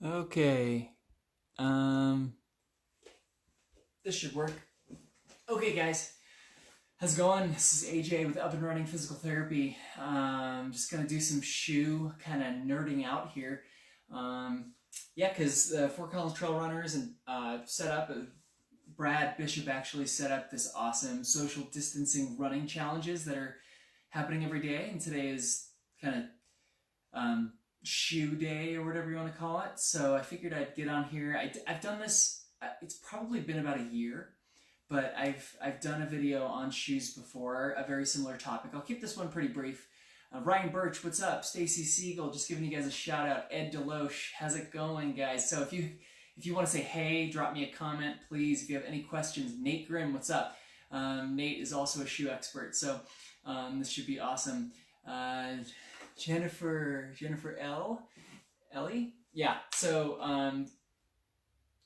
Okay. This should work. Okay, guys. How's it going? This is AJ with Up and Running Physical Therapy. Just gonna do some shoe kind of nerding out here. Yeah, because the Fort Collins Trail Runners and set up. Brad Bishop actually set up this awesome social distancing running challenges that are happening every day, and today is kind of shoe day or whatever you want to call it. So I figured I'd get on here. I've done this. It's probably been about a year, but I've done a video on shoes before, a very similar topic. I'll keep this one pretty brief. Ryan Birch, what's up? Stacy Siegel, just giving you guys a shout out. Ed Deloche, how's it going, guys? So if you want to say hey, drop me a comment, please. If you have any questions, Nate Grimm, what's up? Nate is also a shoe expert, so this should be awesome. Jennifer Ellie? Yeah, so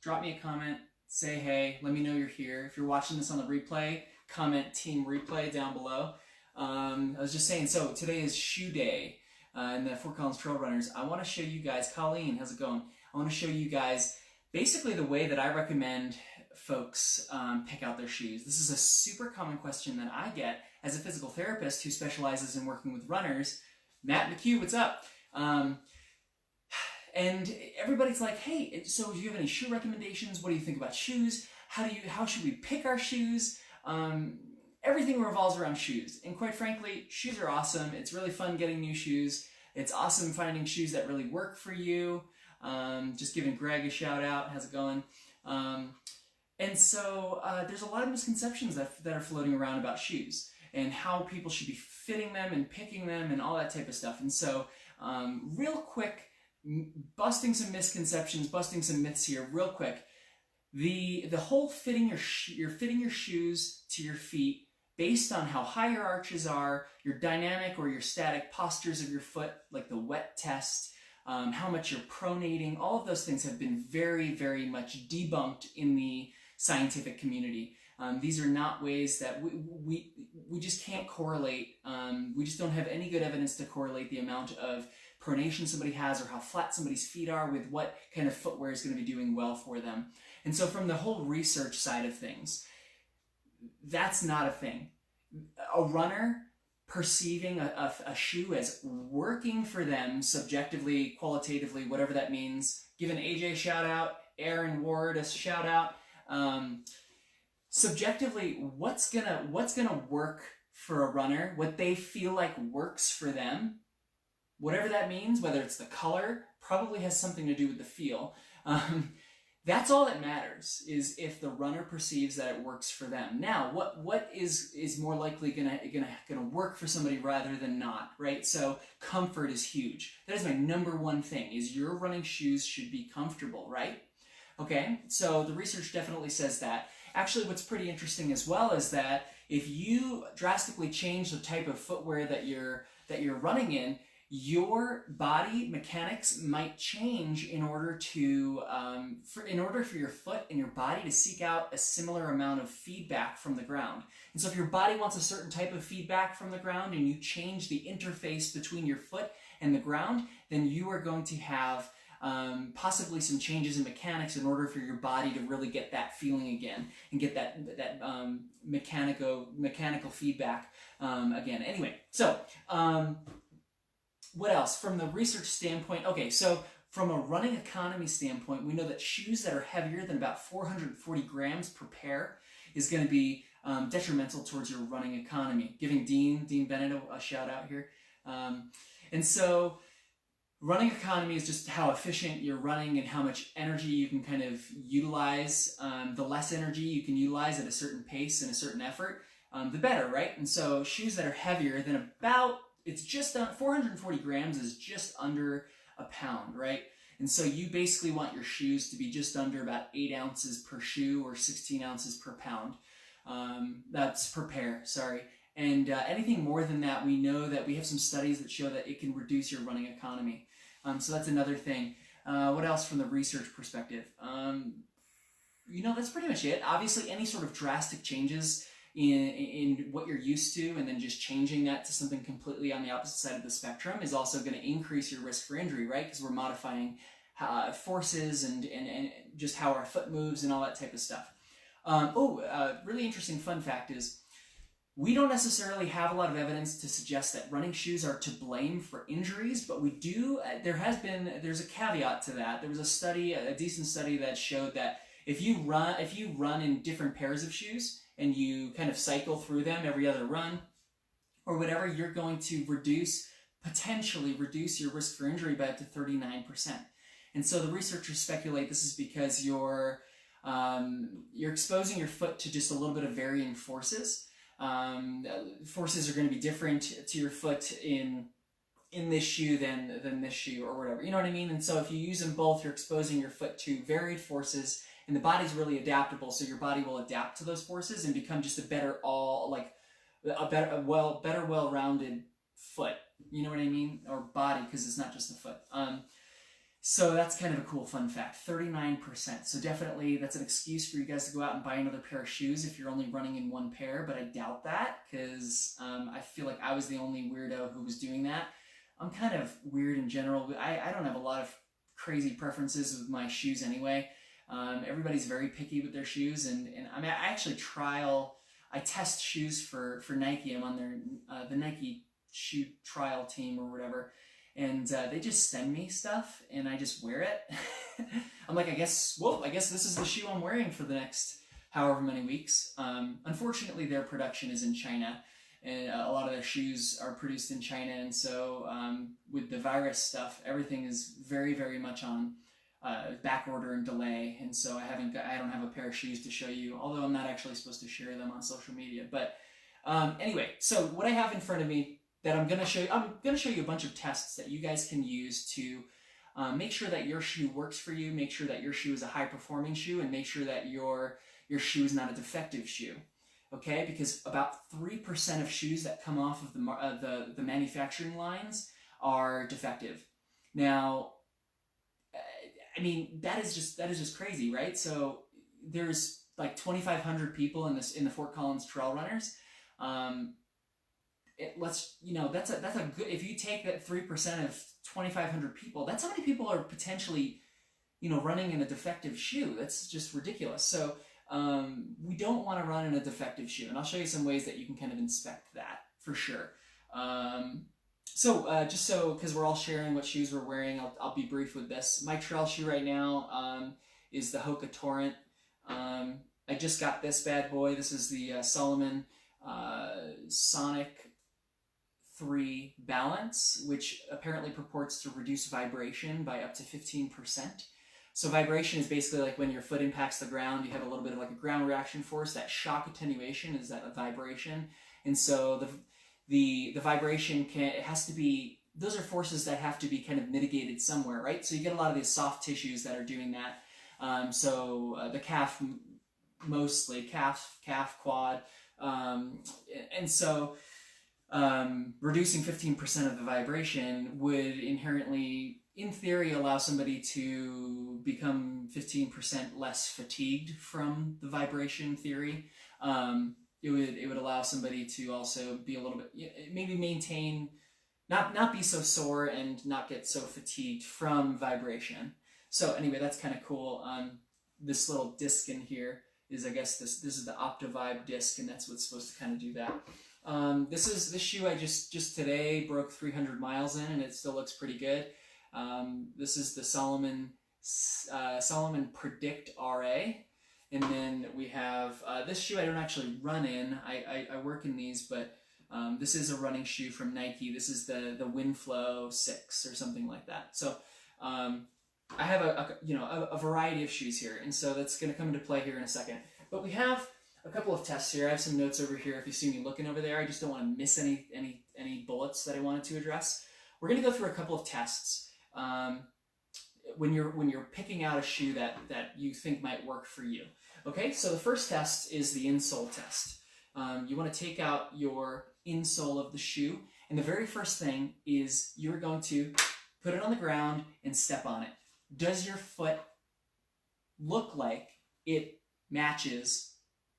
drop me a comment, say hey, let me know you're here. If you're watching this on the replay, comment Team Replay down below. I was just saying, so today is shoe day in the Fort Collins Trail Runners. I want to show you guys, Colleen, how's it going? I want to show you guys basically the way that I recommend folks pick out their shoes. This is a super common question that I get as a physical therapist who specializes in working with runners. Matt McHugh, what's up? And everybody's like, hey, so do you have any shoe recommendations? What do you think about shoes? How should we pick our shoes? Everything revolves around shoes. And quite frankly, shoes are awesome. It's really fun getting new shoes. It's awesome finding shoes that really work for you. Just giving Greg a shout out. How's it going? And so there's a lot of misconceptions that are floating around about shoes and how people should be fitting them and picking them and all that type of stuff. And so real quick, busting some misconceptions, busting some myths here real quick. The whole fitting your shoes to your feet based on how high your arches are, your dynamic or your static postures of your foot, like the wet test, how much you're pronating, all of those things have been very, very much debunked in the scientific community. These are not ways that we just can't correlate. We just don't have any good evidence to correlate the amount of pronation somebody has or how flat somebody's feet are with what kind of footwear is going to be doing well for them. And so from the whole research side of things, that's not a thing. A runner perceiving a shoe as working for them subjectively, qualitatively, whatever that means, giving AJ a shout out, Aaron Ward a shout out. Subjectively, what's gonna work for a runner, what they feel like works for them, whatever that means, whether it's the color, probably has something to do with the feel. That's all that matters, is if the runner perceives that it works for them. Now, what is more likely gonna work for somebody rather than not, right? So comfort is huge. That is my number one thing, is your running shoes should be comfortable, right? Okay, so the research definitely says that. Actually, what's pretty interesting as well is that if you drastically change the type of footwear that you're running in, your body mechanics might change in order for your foot and your body to seek out a similar amount of feedback from the ground. And so if your body wants a certain type of feedback from the ground and you change the interface between your foot and the ground, then you are going to have possibly some changes in mechanics in order for your body to really get that feeling again and get that mechanical feedback again. Anyway, so what else? From the research standpoint, okay, so from a running economy standpoint, we know that shoes that are heavier than about 440 grams per pair is going to be detrimental towards your running economy. Giving Dean Bennett a shout out here. And so running economy is just how efficient you're running and how much energy you can kind of utilize. The less energy you can utilize at a certain pace and a certain effort, the better, right? And so shoes that are heavier than about, it's just 440 grams is just under a pound, right? And so you basically want your shoes to be just under about 8 ounces per shoe or 16 ounces per pound. That's per pair, sorry. And anything more than that, we know that we have some studies that show that it can reduce your running economy. So that's another thing. What else from the research perspective? That's pretty much it. Obviously, any sort of drastic changes in what you're used to and then just changing that to something completely on the opposite side of the spectrum is also going to increase your risk for injury, right? Because we're modifying forces and just how our foot moves and all that type of stuff. Really interesting fun fact is we don't necessarily have a lot of evidence to suggest that running shoes are to blame for injuries, but we do. There's a caveat to that. There was a study, a decent study that showed that if you run in different pairs of shoes and you kind of cycle through them every other run or whatever, you're going to potentially reduce your risk for injury by up to 39%. And so the researchers speculate this is because you're exposing your foot to just a little bit of varying forces. Forces are going to be different to your foot in this shoe than this shoe or whatever. You know what I mean? And so if you use them both, you're exposing your foot to varied forces, and the body's really adaptable, so your body will adapt to those forces and become just a better well-rounded foot. You know what I mean? Or body, because it's not just the foot. So that's kind of a cool fun fact, 39%. So definitely that's an excuse for you guys to go out and buy another pair of shoes if you're only running in one pair, but I doubt that because I feel like I was the only weirdo who was doing that. I'm kind of weird in general. I don't have a lot of crazy preferences with my shoes anyway. Everybody's very picky with their shoes, and I mean, I test shoes for Nike. I'm on the Nike shoe trial team or whatever. And they just send me stuff, and I just wear it. I'm like, I guess this is the shoe I'm wearing for the next however many weeks. Unfortunately, their production is in China, and a lot of their shoes are produced in China. And so with the virus stuff, everything is very, very much on back order and delay. And so I don't have a pair of shoes to show you, although I'm not actually supposed to share them on social media. But anyway, so what I have in front of me that I'm going to show you a bunch of tests that you guys can use to make sure that your shoe works for you, make sure that your shoe is a high-performing shoe, and make sure that your shoe is not a defective shoe. Okay, because about 3% of shoes that come off of the manufacturing lines are defective. Now, I mean, that is just crazy, right? So there's like 2,500 people in the Fort Collins Trail Runners. That's a good, if you take that 3% of 2,500 people, that's how many people are potentially, running in a defective shoe. That's just ridiculous. So we don't want to run in a defective shoe, and I'll show you some ways that you can kind of inspect that for sure. Because we're all sharing what shoes we're wearing, I'll be brief with this. My trail shoe right now is the Hoka Torrent. I just got this bad boy. This is the Salomon Sonic 3 Balance, which apparently purports to reduce vibration by up to 15%. So vibration is basically like when your foot impacts the ground, you have a little bit of like a ground reaction force. That shock attenuation is that a vibration. And so the vibration those are forces that have to be kind of mitigated somewhere, right? So you get a lot of these soft tissues that are doing that. The calf, mostly calf, quad. And so reducing 15% of the vibration would inherently, in theory, allow somebody to become 15% less fatigued from the vibration theory. It would allow somebody to also be a little bit, maybe maintain, not be so sore and not get so fatigued from vibration. So anyway, that's kind of cool. This little disc in here is, I guess, this is the OptiVibe disc, and that's what's supposed to kind of do that. This shoe I just today broke 300 miles in, and it still looks pretty good. This is the Salomon Predict RA, and then we have this shoe I don't actually run in. I work in these, but this is a running shoe from Nike. This is the Windflow 6 or something like that. So I have a variety of shoes here, and so that's going to come into play here in a second. But we have a couple of tests here. I have some notes over here if you see me looking over there. I just don't want to miss any bullets that I wanted to address. We're going to go through a couple of tests when you're picking out a shoe that you think might work for you. Okay, so the first test is the insole test. You want to take out your insole of the shoe, and the very first thing is you're going to put it on the ground and step on it. Does your foot look like it matches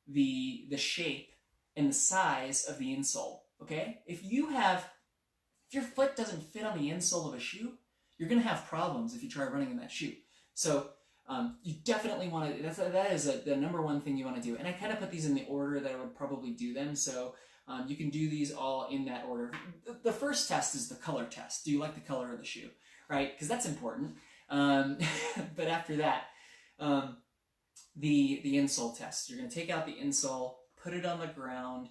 the shape and the size of the insole? Okay, if your foot doesn't fit on the insole of a shoe, you're going to have problems if you try running in that shoe. So you definitely want to, that is the number one thing you want to do. And I kind of put these in the order that I would probably do them. So you can do these all in that order. The first test is the color test. Do you like the color of the shoe, right? Because that's important. But after that, the insole test. You're going to take out the insole, put it on the ground,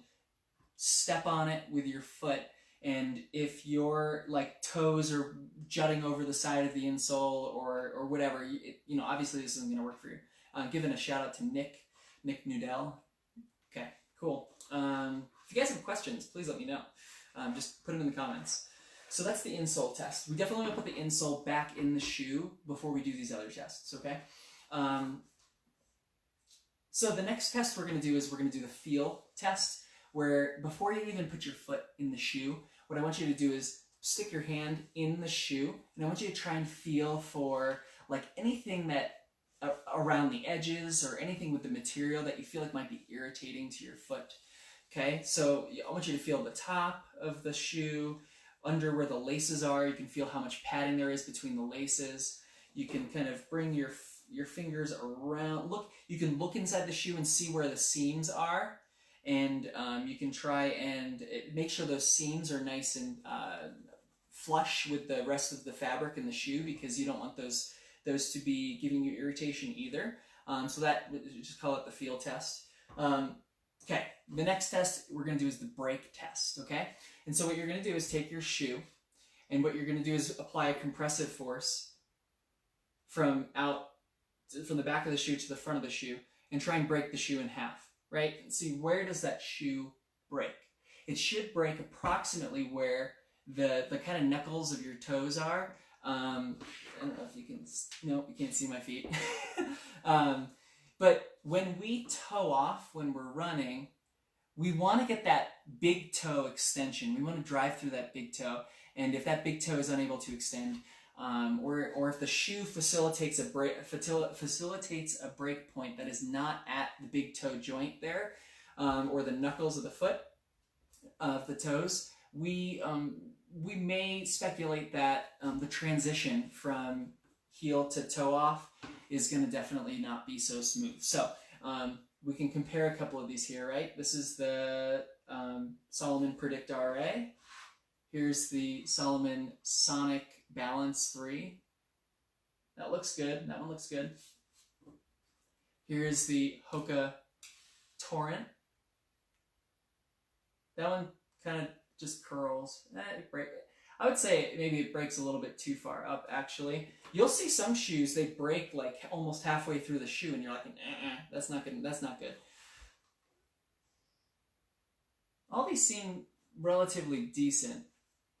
step on it with your foot, and if your like toes are jutting over the side of the insole or whatever, you know, obviously this isn't going to work for you. Giving a shout out to Nick Nudell. Okay, cool. If you guys have questions, please let me know. Just put them in the comments. So that's the insole test. We definitely want to put the insole back in the shoe before we do these other tests, okay? So the next test we're going to do is we're going to do the feel test, where before you even put your foot in the shoe, what I want you to do is stick your hand in the shoe, and I want you to try and feel for like anything that around the edges or anything with the material that you feel like might be irritating to your foot. Okay, so I want you to feel the top of the shoe, under where the laces are. You can feel how much padding there is between the laces. You can kind of bring your fingers around. You can look inside the shoe and see where the seams are, and you can try and make sure those seams are nice and flush with the rest of the fabric in the shoe, because you don't want those to be giving you irritation either. So that, just call it the feel test. Okay, the next test we're going to do is the break test, okay? And so what you're going to do is take your shoe, and what you're going to do is apply a compressive force from the back of the shoe to the front of the shoe, and try and break the shoe in half, right? And see, where does that shoe break? It should break approximately where the kind of knuckles of your toes are. I don't know if you can, no, you can't see my feet. But when we toe off, when we're running, we want to get that big toe extension. We want to drive through that big toe. And if that big toe is unable to extend, or if the shoe facilitates a break point that is not at the big toe joint there, or the knuckles of the foot, of the toes, we may speculate that the transition from heel to toe off is going to definitely not be so smooth. So we can compare a couple of these here, right? This is the Salomon Predict RA. Here's the Salomon Sonic Balance 3. That looks good. That one looks good. Here's the Hoka Torrent. That one kind of just curls. I would say maybe it breaks a little bit too far up, actually. You'll see some shoes, they break like almost halfway through the shoe, and you're like, that's not good. That's not good. All these seem relatively decent.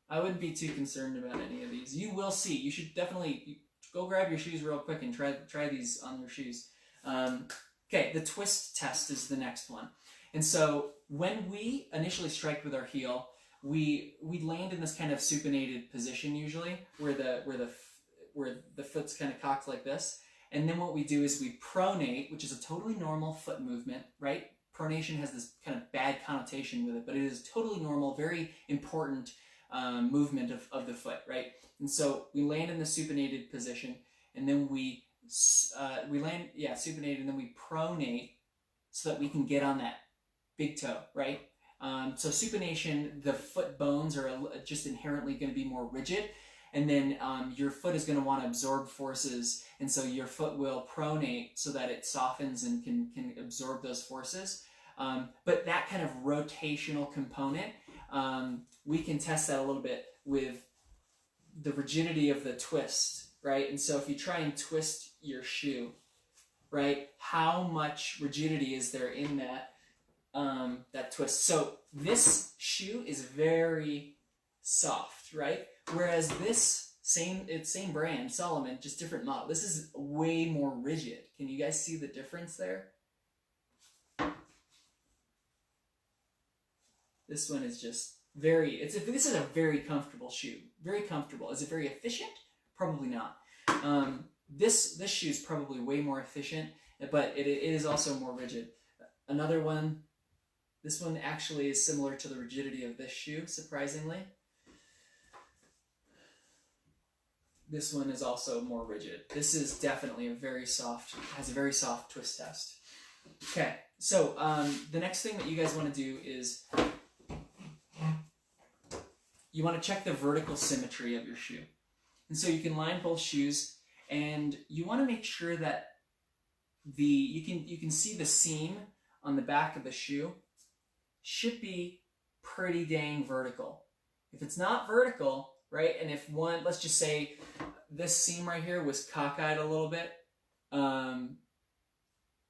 I wouldn't be too concerned about any of these. You will see. You should definitely go grab your shoes real quick and try these on your shoes. Okay, the twist test is the next one. And so when we initially strike with our heel, we land in this kind of supinated position usually, where the foot's kind of cocked like this. And then what we do is we pronate, which is a totally normal foot movement, right? Pronation has this kind of bad connotation with it, but it is totally normal, very important movement of the foot, right? And so we land in the supinated position, and then we land, supinated, and then we pronate so that we can get on that big toe, right? So supination, the foot bones are just inherently going to be more rigid, and then your foot is going to want to absorb forces, and so your foot will pronate so that it softens and can absorb those forces. But that kind of rotational component, we can test that a little bit with the rigidity of the twist, right? And so if you try and twist your shoe, right, how much rigidity is there in that that twist? So this shoe is very soft, right? Whereas this same brand, Salomon, just different model, this is way more rigid. Can you guys see the difference there? This one is just this is a very comfortable shoe. Very comfortable. Is it very efficient? Probably not. This shoe is probably way more efficient, but it is also more rigid. Another one, this one actually is similar to the rigidity of this shoe, surprisingly. This one is also more rigid. This is definitely has a very soft twist test. Okay, so the next thing that you guys want to do is you want to check the vertical symmetry of your shoe. And so you can line both shoes, and you want to make sure that you can see the seam on the back of the shoe should be pretty dang vertical. If it's not vertical, right, and if let's just say this seam right here was cockeyed a little bit,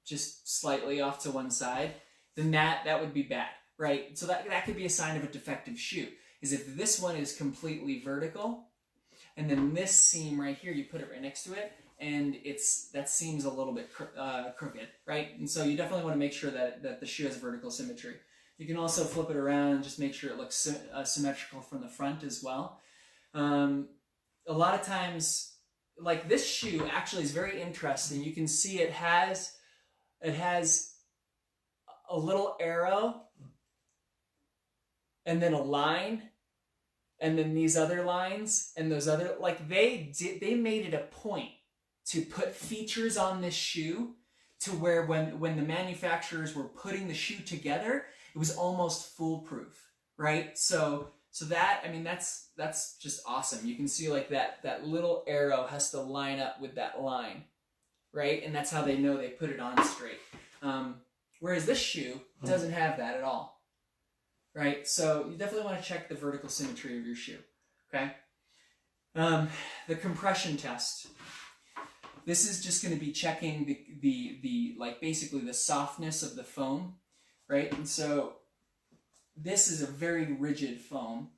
just slightly off to one side, then that would be bad, right? So that could be a sign of a defective shoe, is if this one is completely vertical, and then this seam right here, you put it right next to it, and that seam's a little bit crooked, right? And so you definitely want to make sure that the shoe has vertical symmetry. You can also flip it around and just make sure it looks symmetrical from the front as well. A lot of times, like this shoe actually is very interesting. You can see it has a little arrow, and then a line, and then these other lines, and those other, like they made it a point to put features on this shoe to where when the manufacturers were putting the shoe together, it was almost foolproof, right? So that, I mean, that's just awesome. You can see like that little arrow has to line up with that line, right? And that's how they know they put it on straight. Whereas this shoe doesn't have that at all, right? So you definitely want to check the vertical symmetry of your shoe, okay? The compression test. This is just going to be checking the like basically the softness of the foam, right? And so this is a very rigid foam.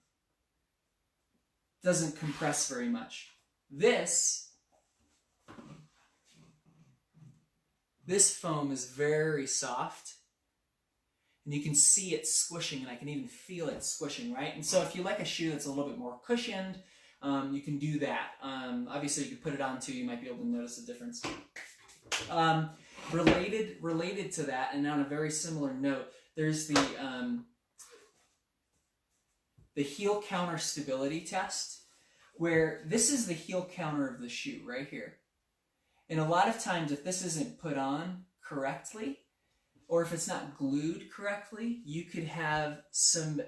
Doesn't compress very much. This foam is very soft, and you can see it squishing, and I can even feel it squishing, right? And so if you like a shoe that's a little bit more cushioned, you can do that. Obviously, you can put it on too. You might be able to notice the difference. Related to that, and on a very similar note, there's the heel counter stability test, where this is the heel counter of the shoe right here. And a lot of times, if this isn't put on correctly, or if it's not glued correctly, you could have some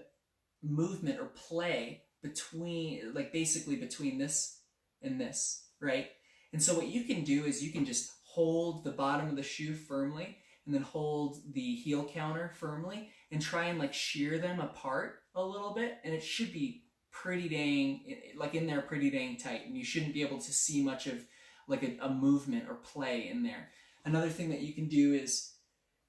movement or play between, like basically between this and this, right? And so what you can do is you can just hold the bottom of the shoe firmly, and then hold the heel counter firmly, and try and like shear them apart a little bit, and it should be pretty dang, like in there pretty dang tight, and you shouldn't be able to see much of like a movement or play in there. Another thing that you can do is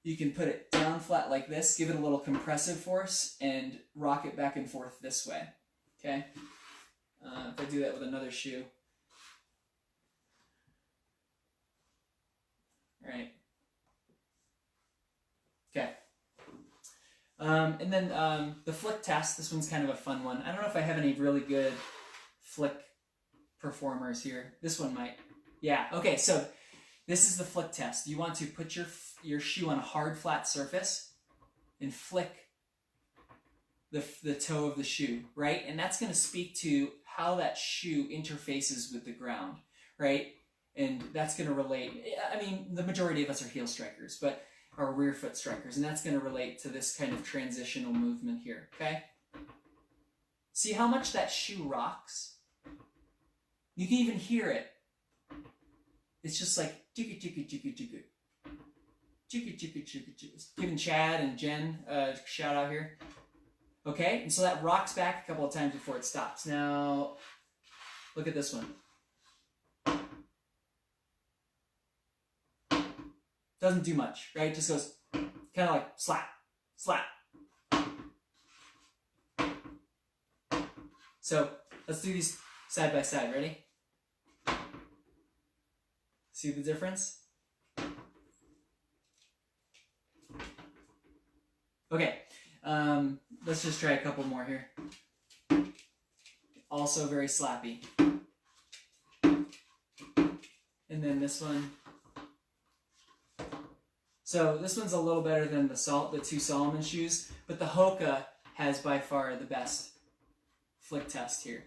you can put it down flat like this, give it a little compressive force, and rock it back and forth this way. Okay? If I do that with another shoe. All right. Okay. And then the flick test, this one's kind of a fun one. I don't know if I have any really good flick performers here. This one might. Yeah, okay, so this is the flick test. You want to put your shoe on a hard, flat surface and flick the toe of the shoe, right? And that's going to speak to how that shoe interfaces with the ground, right? And that's going to relate, I mean, the majority of us are heel strikers, but are rear foot strikers, and that's going to relate to this kind of transitional movement here, okay? See how much that shoe rocks? You can even hear it. It's just like chicka chicka chicka chicka. Chicka chicka chicka chicka. Giving Chad and Jen a shout out here. Okay, and so that rocks back a couple of times before it stops. Now, look at this one. Doesn't do much, right? Just goes kind of like slap, slap. So let's do these side by side. Ready? See the difference? Okay, let's just try a couple more here. Also very slappy. And then this one. So this one's a little better than the two Solomon shoes, but the Hoka has by far the best flick test here.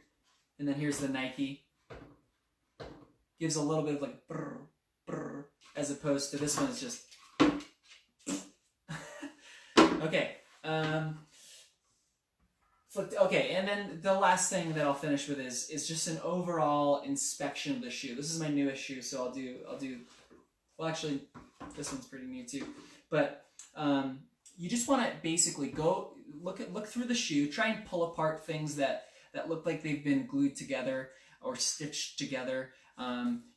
And then here's the Nike. gives a little bit of like brr, brr, as opposed to this one is just okay. Okay, and then the last thing that I'll finish with is just an overall inspection of the shoe. This is my newest shoe, so I'll do. Well, actually, this one's pretty new too. But you just want to basically go look through the shoe, try and pull apart things that look like they've been glued together or stitched together.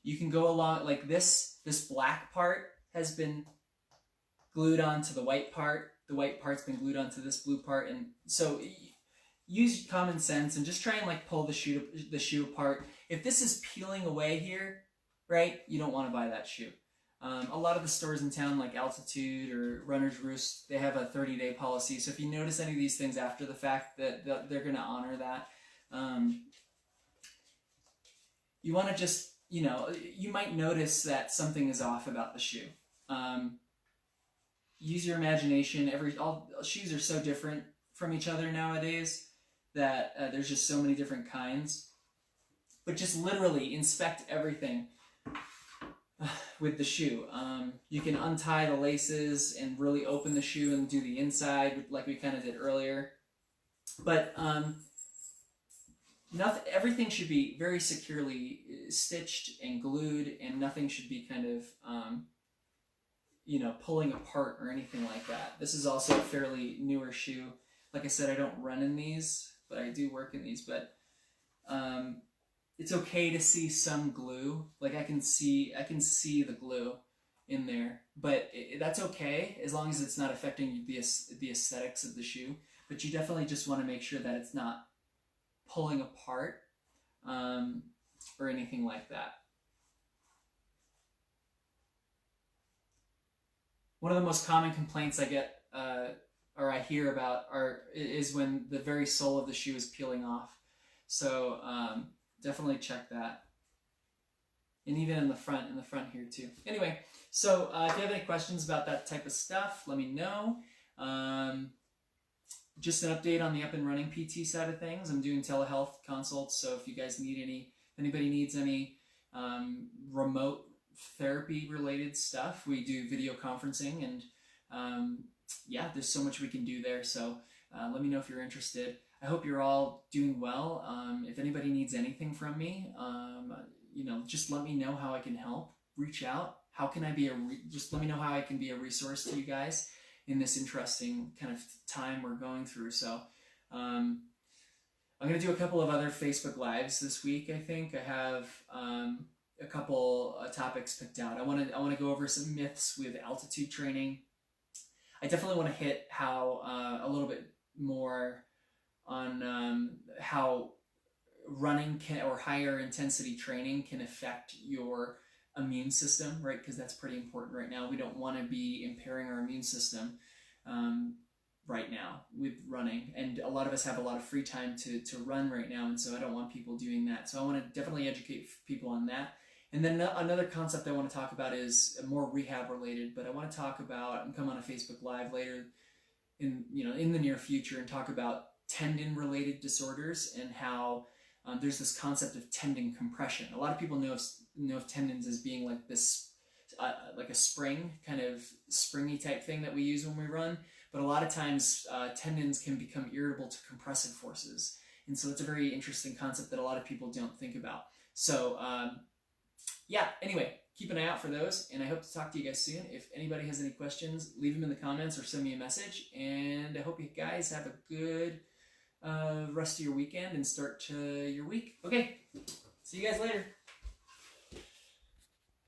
You can go along like this black part has been glued onto the white part. The white part's been glued onto this blue part, and so use common sense and just try and like pull the shoe apart. If this is peeling away here, right, you don't want to buy that shoe. A lot of the stores in town, like Altitude or Runner's Roost, they have a 30-day policy. So if you notice any of these things after the fact, that they're going to honor that. You want to just, you might notice that something is off about the shoe. Use your imagination. All shoes are so different from each other nowadays that there's just so many different kinds. But just literally inspect everything with the shoe. You can untie the laces and really open the shoe and do the inside like we kind of did earlier. But everything should be very securely stitched and glued, and nothing should be kind of pulling apart or anything like that. This is also a fairly newer shoe. Like I said, I don't run in these, but I do work in these. But it's okay to see some glue. Like I can see the glue in there, but that's okay as long as it's not affecting the aesthetics of the shoe. But you definitely just want to make sure that it's not pulling apart or anything like that. One of the most common complaints I get or I hear about is when the very sole of the shoe is peeling off. So definitely check that. And even in the front here too. Anyway, so if you have any questions about that type of stuff, let me know. Just an update on the up and running PT side of things. I'm doing telehealth consults, so if you guys need if anybody needs any remote therapy related stuff, we do video conferencing, and yeah, there's so much we can do there. So let me know if you're interested. I hope you're all doing well. If anybody needs anything from me, just let me know how I can help. Reach out. How can I be just let me know how I can be a resource to you guys in this interesting kind of time we're going through. So I'm going to do a couple of other Facebook Lives this week. I think I have a couple topics picked out. I want to go over some myths with altitude training. I definitely want to hit how a little bit more on how running or higher intensity training can affect your immune system, right? Because that's pretty important right now. We don't want to be impairing our immune system right now with running, and a lot of us have a lot of free time to run right now, and so I don't want people doing that. So I want to definitely educate people on that. And then another concept I want to talk about is more rehab related, but I want to talk about and come on a Facebook Live later in the near future and talk about tendon related disorders and how there's this concept of tendon compression. A lot of people know of tendons as being like this, like a spring, kind of springy type thing that we use when we run. But a lot of times tendons can become irritable to compressive forces. And so it's a very interesting concept that a lot of people don't think about. So yeah, anyway, keep an eye out for those, and I hope to talk to you guys soon. If anybody has any questions, leave them in the comments or send me a message. And I hope you guys have a good rest of your weekend and start to your week. Okay, see you guys later.